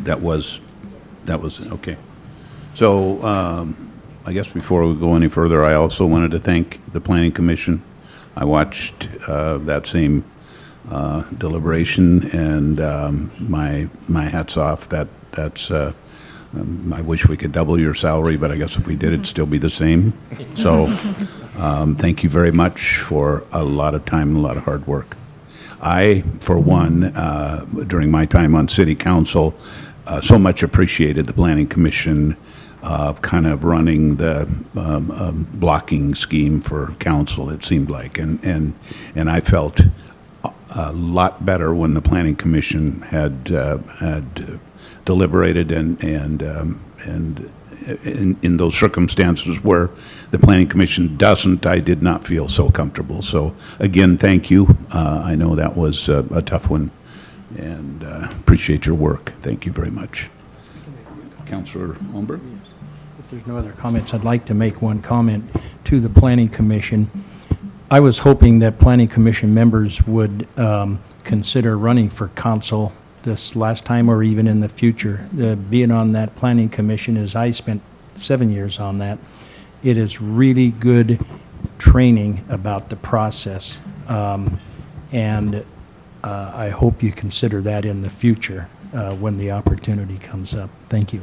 That was, okay. So, I guess before we go any further, I also wanted to thank the Planning Commission. I watched that same deliberation, and my hat's off. That's I wish we could double your salary, but I guess if we did, it'd still be the same. So, thank you very much for a lot of time and a lot of hard work. I, for one, during my time on City Council, so much appreciated the Planning Commission kind of running the blocking scheme for council, it seemed like. And I felt a lot better when the Planning Commission had deliberated and in those circumstances where the Planning Commission doesn't, I did not feel so comfortable. So again, thank you. I know that was a tough one, and appreciate your work. Thank you very much. Councilor Holmberg? If there's no other comments, I'd like to make one comment to the Planning Commission. I was hoping that Planning Commission members would consider running for council this last time or even in the future. Being on that Planning Commission, as I spent 7 years on that, it is really good training about the process. And I hope you consider that in the future when the opportunity comes up. Thank you.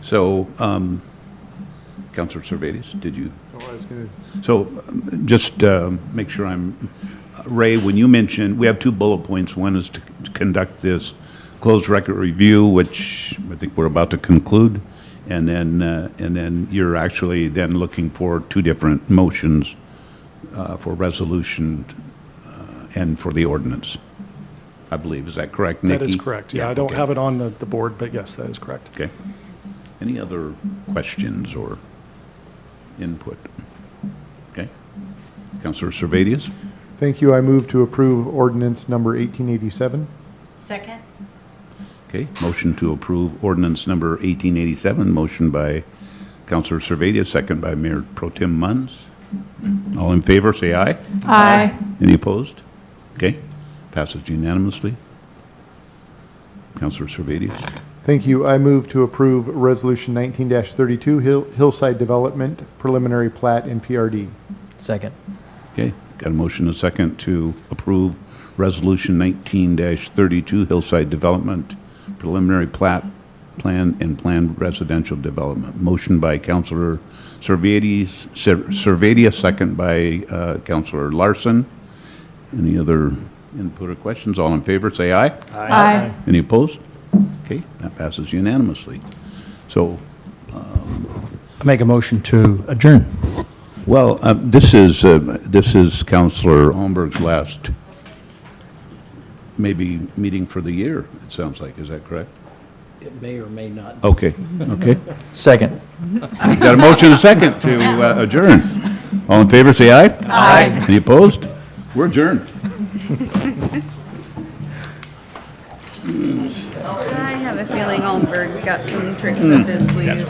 So, Councilor Servadius, did you? Oh, I was gonna. So, just make sure I'm, Ray, when you mentioned, we have 2 bullet points. One is to conduct this closed record review, which I think we're about to conclude, and then you're actually then looking for 2 different motions for resolution and for the ordinance, I believe. Is that correct, Nikki? That is correct. Yeah, I don't okay. have it on the board, but yes, that is correct. Okay. Any other questions or input? Okay. Councilor Servadius? Thank you. I move to approve ordinance number 1887. Second? Okay, motion to approve ordinance number 1887, motion by Councilor Servadius, second by Mayor Pro Tem Munns. All in favor, say aye. Aye. Any opposed? Okay, passes unanimously. Councilor Servadius? Thank you. I move to approve resolution 19-32, Hillside Development Preliminary Plat and PRD. Second. Okay, got a motion and a second to approve resolution 19-32, Hillside Development Preliminary Plat Plan and Planned Residential Development. Motion by Councilor Servadia, second by Councilor Larson. Any other input or questions? All in favor, say aye. Aye. Any opposed? Okay, that passes unanimously. So, I make a motion to adjourn. well, this is Councilor Holmberg's last, maybe, meeting for the year, it sounds like. Is that correct? It may or may not. Okay, okay. Second. Got a motion and a second to adjourn. All in favor, say aye. Aye. Any opposed? We're adjourned. I have a feeling Almberg's got some tricks up his sleeve.